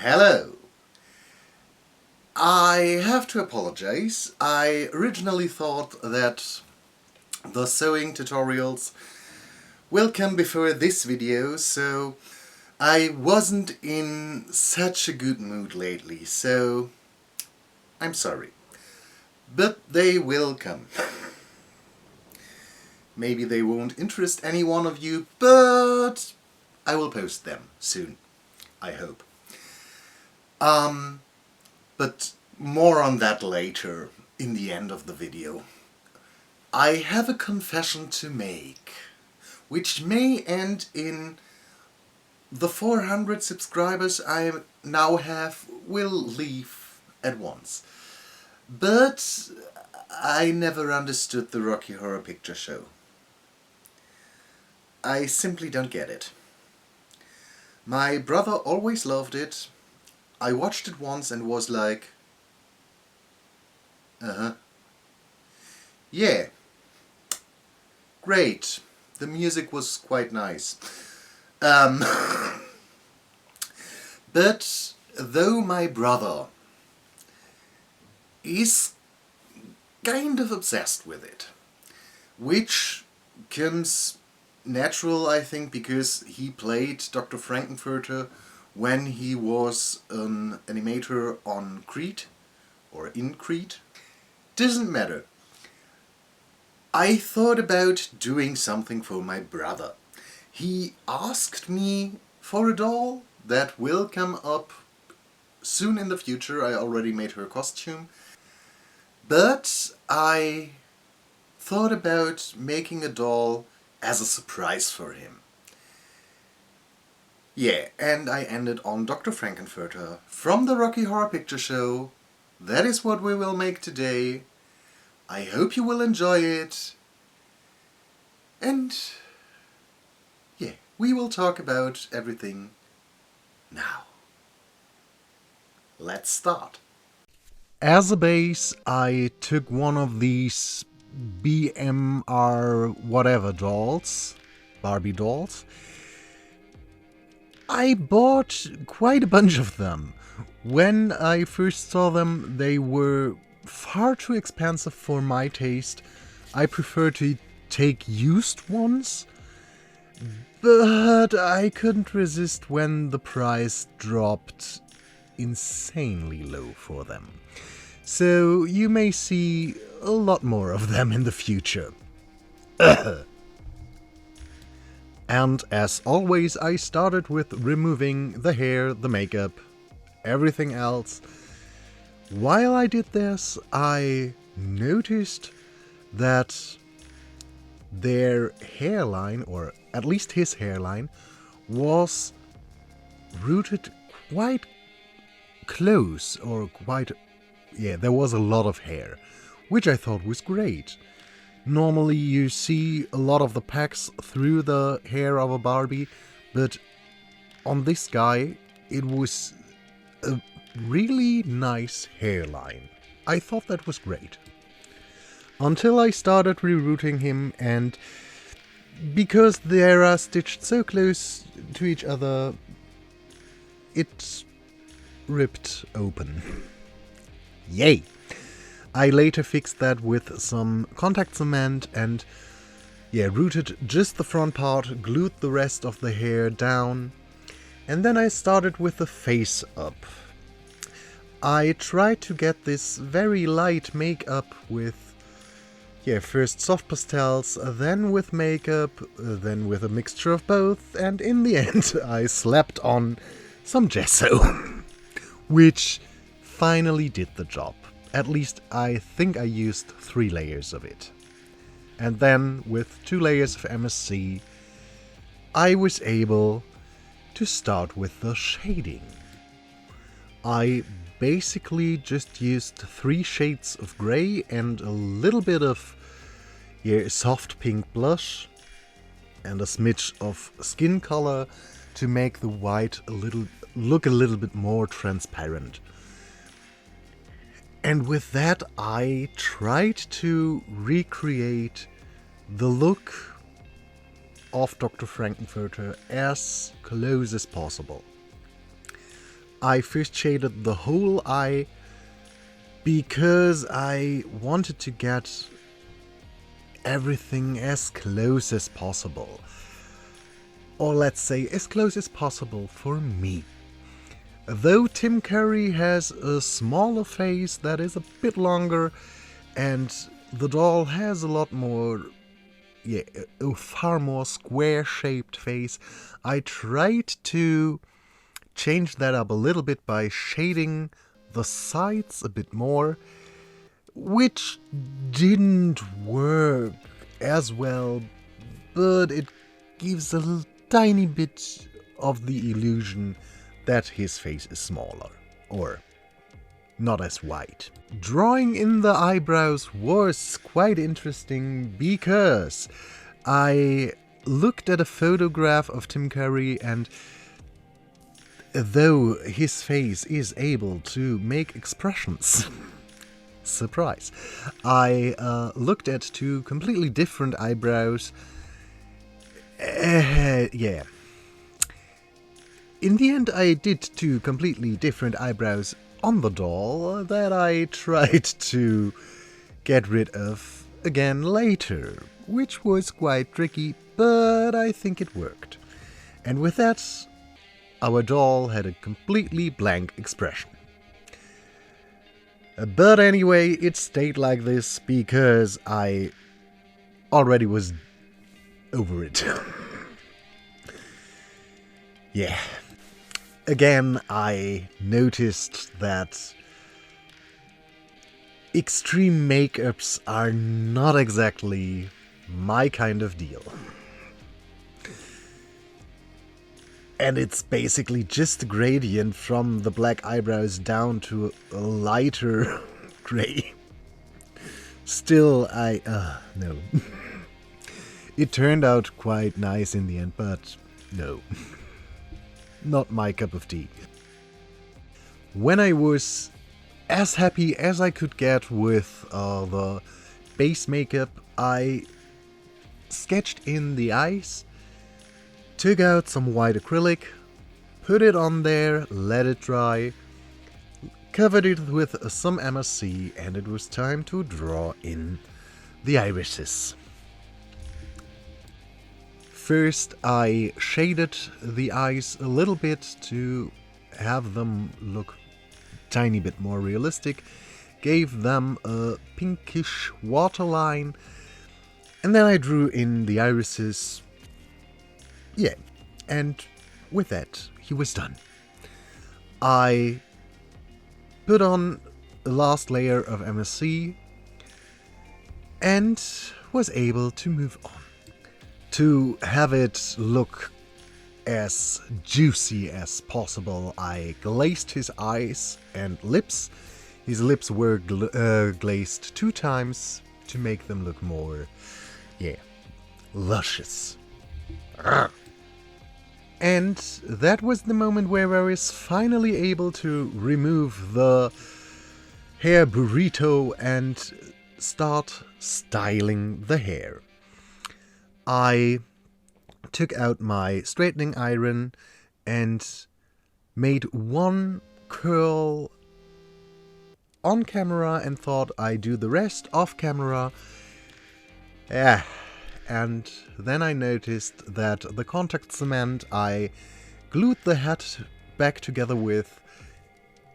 Hello! I have to apologize. I originally thought that the sewing tutorials will come before this video, so I wasn't in such a good mood lately, so I'm sorry. But they will come. Maybe they won't interest any one of you, but I will post them soon, I hope. But more on that later, in the end of the video. I have a confession to make, which may end in the 400 subscribers I now have will leave at once. But I never understood the Rocky Horror Picture Show. I simply don't get it. My brother always loved it. I watched it once and was like, yeah, great. The music was quite nice. But though my brother is kind of obsessed with it, which comes natural, I think, because he played Dr. Frank N Furter when he was an animator on Crete, or in Crete. Doesn't matter. I thought about doing something for my brother. He asked me for a doll that will come up soon in the future. I already made her costume. But I thought about making a doll as a surprise for him. Yeah, and I ended on Dr. Frank N Furter from the Rocky Horror Picture Show. That is what we will make today. I hope you will enjoy it. And yeah, we will talk about everything now. Let's start. As a base, I took one of these BMR whatever dolls, Barbie dolls. I bought quite a bunch of them. When I first saw them, they were far too expensive for my taste. I prefer to take used ones, but I couldn't resist when the price dropped insanely low for them. So you may see a lot more of them in the future. And as always, I started with removing the hair, the makeup, everything else. While I did this, I noticed that their hairline, or at least his hairline, was rooted quite close, or quite... yeah, there was a lot of hair, which I thought was great. Normally you see a lot of the packs through the hair of a Barbie, but on this guy it was a really nice hairline. I thought that was great. Until I started rerouting him, and because they are stitched so close to each other, it ripped open. Yay! I later fixed that with some contact cement and rooted just the front part, glued the rest of the hair down, and then I started with the face up. I tried to get this very light makeup with first soft pastels, then with makeup, then with a mixture of both, and in the end I slapped on some gesso, which finally did the job. At least I think I used 3 layers of it. And then with 2 layers of MSC, I was able to start with the shading. I basically just used 3 shades of grey and a little bit of soft pink blush and a smidge of skin color to make the white look a little bit more transparent. And with that I tried to recreate the look of Dr. Frank N Furter as close as possible. I first shaded the whole eye because I wanted to get everything as close as possible. Or let's say as close as possible for me. Though Tim Curry has a smaller face that is a bit longer, and the doll has a lot more, a far more square-shaped face, I tried to change that up a little bit by shading the sides a bit more, which didn't work as well, but it gives a tiny bit of the illusion that his face is smaller, or not as wide. Drawing in the eyebrows was quite interesting because I looked at a photograph of Tim Curry, and though his face is able to make expressions, surprise, I looked at two completely different eyebrows. Yeah. In the end, I did two completely different eyebrows on the doll that I tried to get rid of again later, which was quite tricky, but I think it worked. And with that, our doll had a completely blank expression. But anyway, it stayed like this because I already was over it. Yeah. Again, I noticed that extreme makeups are not exactly my kind of deal. And it's basically just a gradient from the black eyebrows down to a lighter gray. Still, no. It turned out quite nice in the end, but no. Not my cup of tea. When I was as happy as I could get with the base makeup, I sketched in the eyes, took out some white acrylic, put it on there, let it dry, covered it with some MSC, and it was time to draw in the irises. First, I shaded the eyes a little bit to have them look a tiny bit more realistic, gave them a pinkish waterline, and then I drew in the irises. Yeah, and with that, he was done. I put on the last layer of MSC and was able to move on. To have it look as juicy as possible, I glazed his eyes and lips. His lips were glazed 2 times to make them look more, luscious. And that was the moment where I was finally able to remove the hair burrito and start styling the hair. I took out my straightening iron and made one curl on camera and thought I'd do the rest off camera. And then I noticed that the contact cement I glued the hat back together with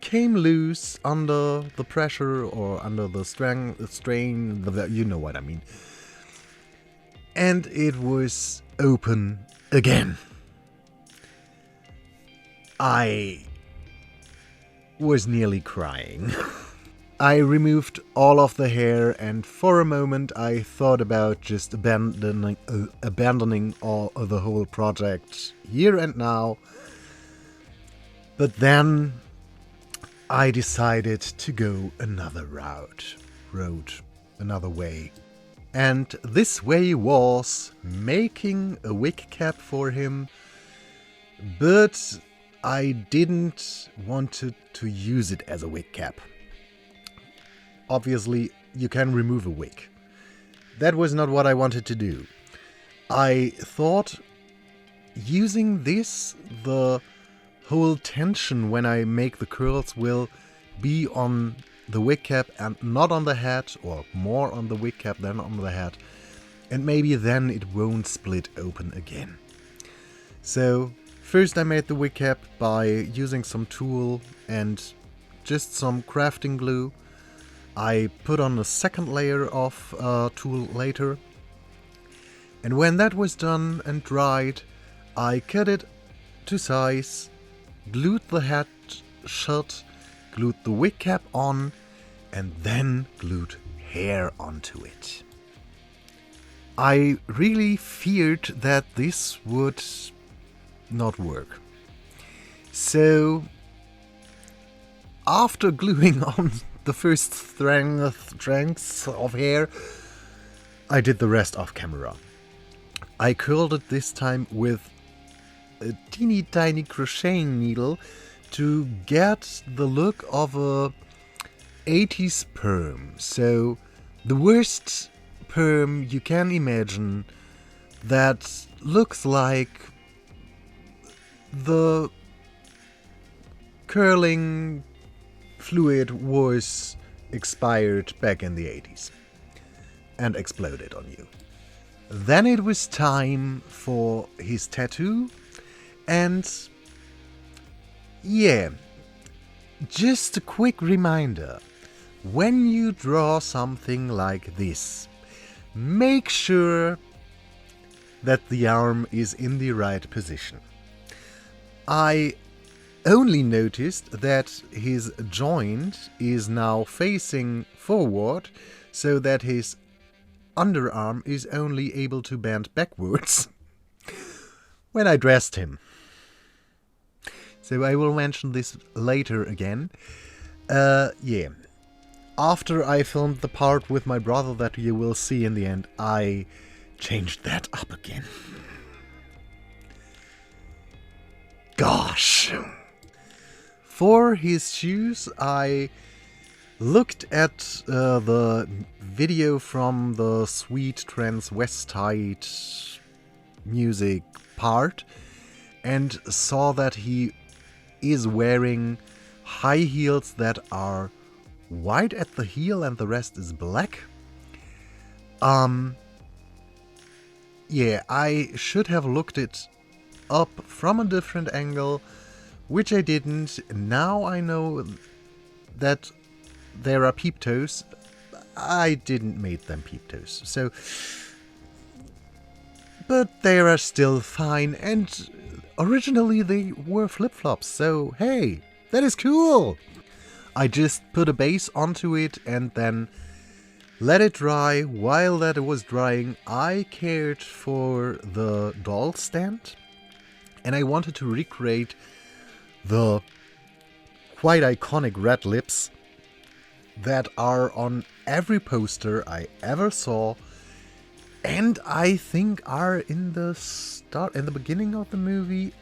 came loose under the pressure or under the strain, you know what I mean. And it was open again. I was nearly crying. I removed all of the hair, and for a moment I thought about just abandoning all of the whole project here and now. But then I decided to go another road, another way. And this way was making a wig cap for him, but I didn't want to use it as a wig cap. Obviously, you can remove a wig. That was not what I wanted to do. I thought using this, the whole tension when I make the curls will be on the wig cap and not on the head, or more on the wig cap than on the head, and maybe then it won't split open again. So first I made the wig cap by using some tulle and just some crafting glue. I put on a second layer of tulle later, and when that was done and dried, I cut it to size, glued the head shut, glued the wig cap on, and then glued hair onto it. I really feared that this would not work. So after gluing on the first strands of hair, I did the rest off camera. I curled it this time with a teeny tiny crocheting needle to get the look of a 80s perm. So the worst perm you can imagine, that looks like the curling fluid was expired back in the 80s and exploded on you. Then it was time for his tattoo, and yeah, just a quick reminder, when you draw something like this, make sure that the arm is in the right position. I only noticed that his joint is now facing forward, so that his underarm is only able to bend backwards when I dressed him. So I will mention this later again. Yeah. After I filmed the part with my brother that you will see in the end, I changed that up again. Gosh. For his shoes, I looked at the video from the sweet transvestite music part and saw that he is wearing high heels that are white at the heel and the rest is black. Yeah, I should have looked it up from a different angle, which I didn't. Now I know that there are peep toes. I didn't make them peep toes, so... But they are still fine, and originally they were flip-flops, so hey, that is cool! I just put a base onto it and then let it dry. While that was drying, I cared for the doll stand, and I wanted to recreate the quite iconic red lips that are on every poster I ever saw, and I think are in the beginning of the movie.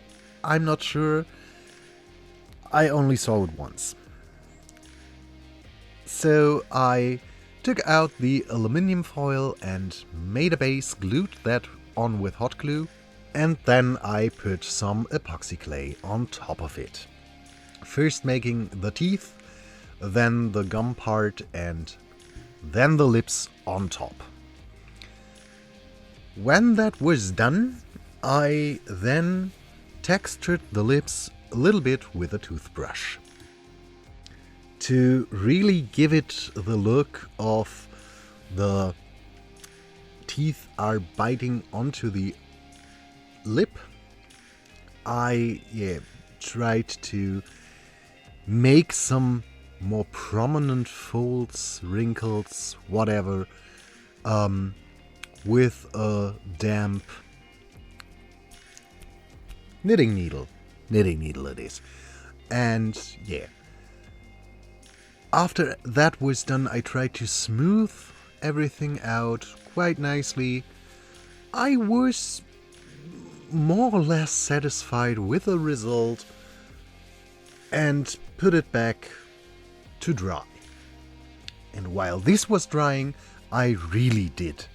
I'm not sure. I only saw it once. So I took out the aluminum foil and made a base, glued that on with hot glue, and then I put some epoxy clay on top of it. First making the teeth, then the gum part, and then the lips on top. When that was done, I then textured the lips a little bit with a toothbrush to really give it the look of the teeth are biting onto the lip. I tried to make some more prominent folds, wrinkles, whatever, with a damp knitting needle it is. And yeah, after that was done, I tried to smooth everything out quite nicely. I was more or less satisfied with the result and put it back to dry. And while this was drying, I really did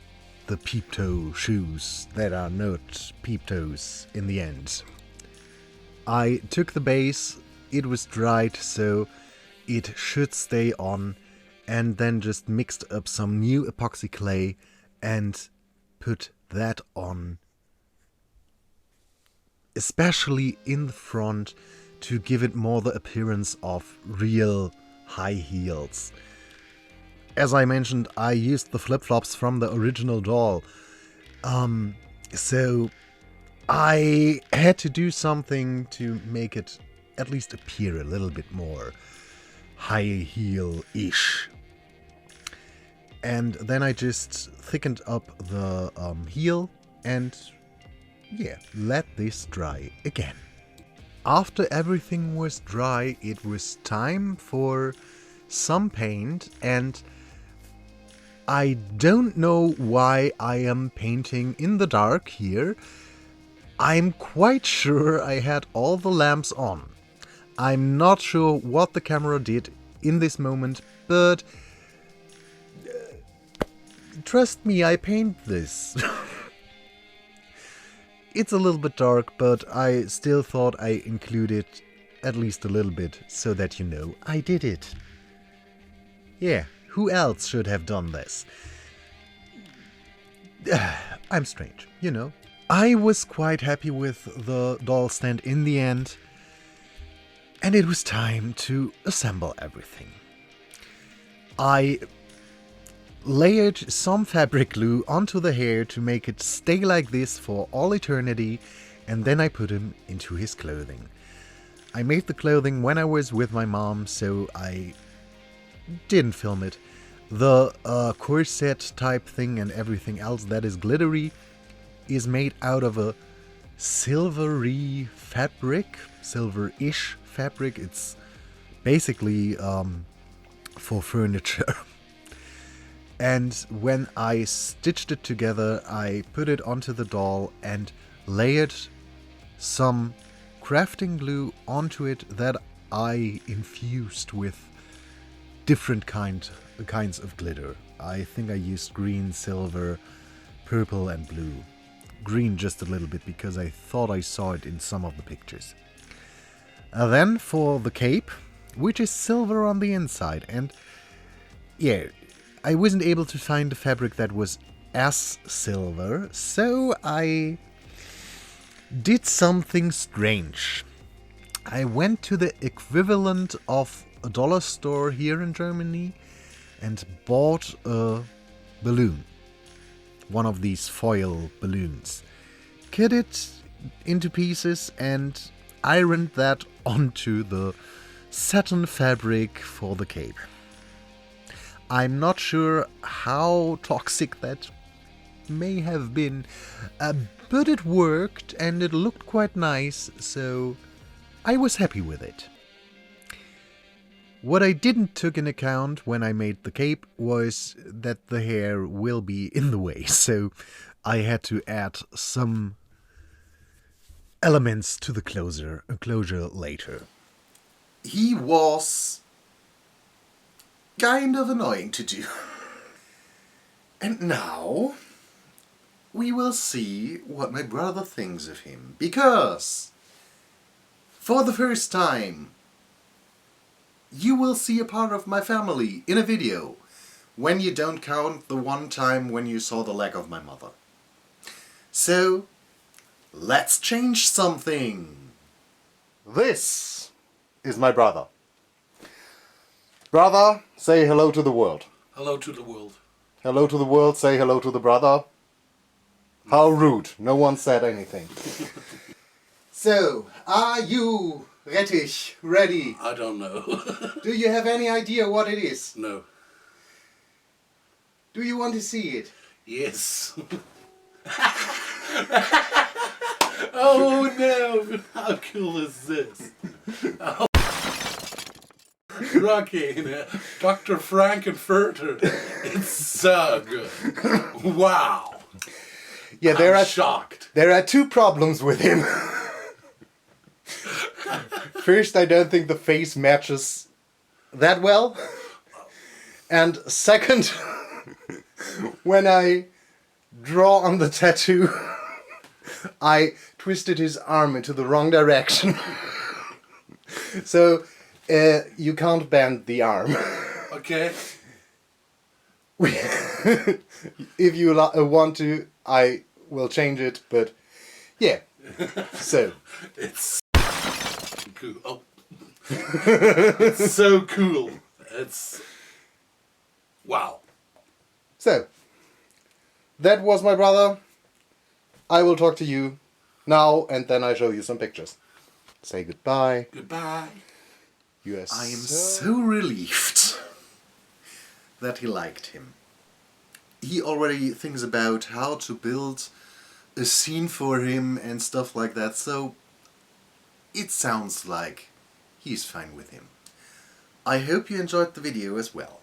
the peep-toe shoes that are not peep-toes in the end. I took the base, it was dried, so it should stay on, and then just mixed up some new epoxy clay and put that on, especially in the front, to give it more the appearance of real high heels. As I mentioned, I used the flip-flops from the original doll, so I had to do something to make it at least appear a little bit more high heel-ish. And then I just thickened up the heel and let this dry again. After everything was dry, it was time for some paint, and I don't know why I am painting in the dark here. I'm quite sure I had all the lamps on. I'm not sure what the camera did in this moment, but trust me, I paint this. It's a little bit dark, but I still thought I included at least a little bit so that you know I did it. Yeah, who else should have done this? I'm strange, you know. I was quite happy with the doll stand in the end, and it was time to assemble everything. I layered some fabric glue onto the hair to make it stay like this for all eternity, and then I put him into his clothing. I made the clothing when I was with my mom, so I didn't film it. The corset type thing and everything else that is glittery is made out of a silvery fabric, silver-ish fabric. It's basically for furniture. And when I stitched it together, I put it onto the doll and layered some crafting glue onto it that I infused with different kinds of glitter. I think I used green, silver, purple and blue. Green just a little bit because I thought I saw it in some of the pictures. Then for the cape, which is silver on the inside, and I wasn't able to find the fabric that was as silver, so I did something strange. I went to the equivalent of a dollar store here in Germany and bought a balloon. One of these foil balloons. Cut it into pieces and ironed that onto the satin fabric for the cape. I'm not sure how toxic that may have been, but it worked and it looked quite nice, so I was happy with it. What I didn't took into account when I made the cape was that the hair will be in the way, so I had to add some elements to the closure later. He was kind of annoying to do. And now we will see what my brother thinks of him, because for the first time you will see a part of my family in a video, when you don't count the one time when you saw the leg of my mother. So let's change something. This is my brother. Brother, say hello to the world. Hello to the world. Hello to the world, say hello to the brother. How rude, no one said anything. So, are you ready? I don't know. Do you have any idea what it is? No. Do you want to see it? Yes. Oh no! How cool is this? Oh. Rocking Dr. Frank N Furter. It's so good. Wow. Yeah, I'm shocked. There are two problems with him. First, I don't think the face matches that well. And second, when I draw on the tattoo, I twisted his arm into the wrong direction. So you can't bend the arm. Okay. If you want to, I will change it, but yeah. So It's cool. Oh. It's so cool. It's wow. So that was my brother. I will talk to you now, and then I show you some pictures. Say goodbye. Goodbye. You are I am so relieved that he liked him. He already thinks about how to build a scene for him and stuff like that, so it sounds like he's fine with him. I hope you enjoyed the video as well.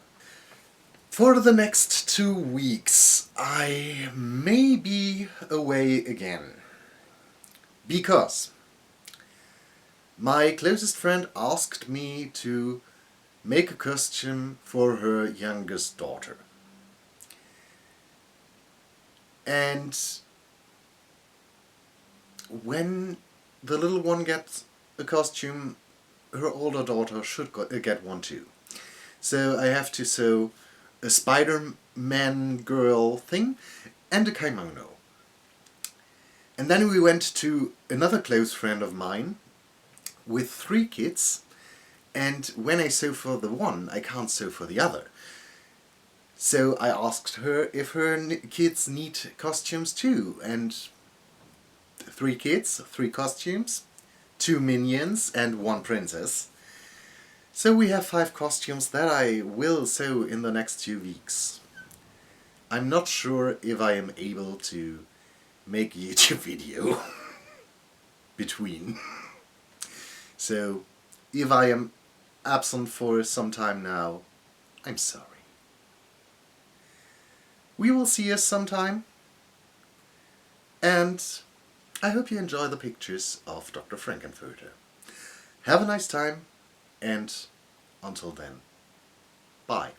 For the next 2 weeks, I may be away again. Because my closest friend asked me to make a costume for her youngest daughter. And when the little one gets a costume, her older daughter should get one too. So I have to sew a Spider-Man girl thing and a kimono. And then we went to another close friend of mine with 3 kids, and when I sew for the one, I can't sew for the other. So I asked her if her kids need costumes too, and 3 kids, 3 costumes, 2 minions and 1 princess. So we have 5 costumes that I will sew in the next 2 weeks. I'm not sure if I am able to make a YouTube video between. So if I am absent for some time now, I'm sorry. We will see us sometime, and I hope you enjoy the pictures of Dr. Frank N Furter. Have a nice time, and until then, bye.